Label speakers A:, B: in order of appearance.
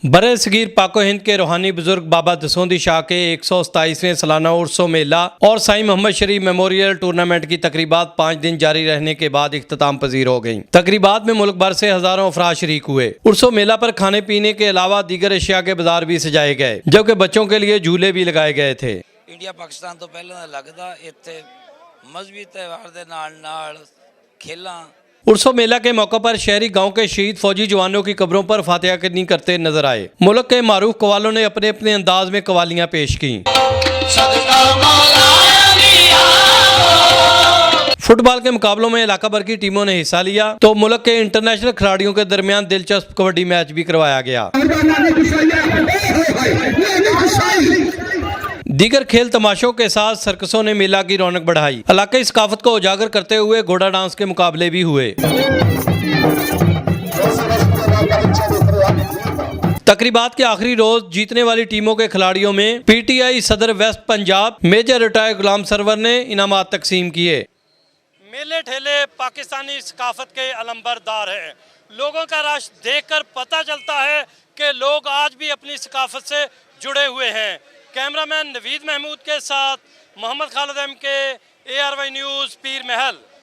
A: बरे सगीर पाको हिंद के रूहानी बुजुर्ग बाबा दसोंदी शाह के 127वें सालाना उर्सो मेला और साईं मोहम्मद शरीफ मेमोरियल टूर्नामेंट की तकरीबात 5 दिन जारी रहने के बाद इख्तिताम पजीर हो गयी। तकरीबात में मुल्क भर से हजारों अफराद शरीक हुए। उर्सो मेला पर खाने पीने के अलावा दीगर अशिया के बाजार भी सजाए गए, जबकि बच्चों के लिए झूले भी लगाए गए थे।
B: इंडिया पाकिस्तान तो पहले लगता इत्थे मजहबी त्यौहार दे नाल खेलां।
A: उर्सो मेला के मौके पर शहरी गांव के शहीद फौजी जवानों की कब्रों पर फातिहा करनी करते नजर आए। मुल्क के मारूफ कवालों ने अपने अपने अंदाज में कवालियां पेश की। फुटबॉल के मुकाबलों में इलाका भर की टीमों ने हिस्सा लिया तो मुल्क के इंटरनेशनल खिलाड़ियों के दरमियान दिलचस्प कबड्डी मैच भी करवाया गया। दीगर खेल तमाशों के साथ सर्कसों ने मेला की रौनक बढ़ाई। इलाके सकाफत को उजागर करते हुए घोड़ा डांस के मुकाबले भी हुए। तकरीबात के आखिरी रोज जीतने वाली टीमों के खिलाड़ियों में पीटीआई सदर वेस्ट पंजाब मेजर रिटायर गुलाम सरवर ने इनामात तकसीम किए।
C: मेले ठेले पाकिस्तानी सकाफत के अलंबरदार हैं। लोगों का रश देखकर पता चलता है कि लोग आज भी अपनी सकाफत से जुड़े हुए हैं। कैमरामैन नवीद महमूद के साथ मोहम्मद खालिद एम के ARY न्यूज़ पीर महल।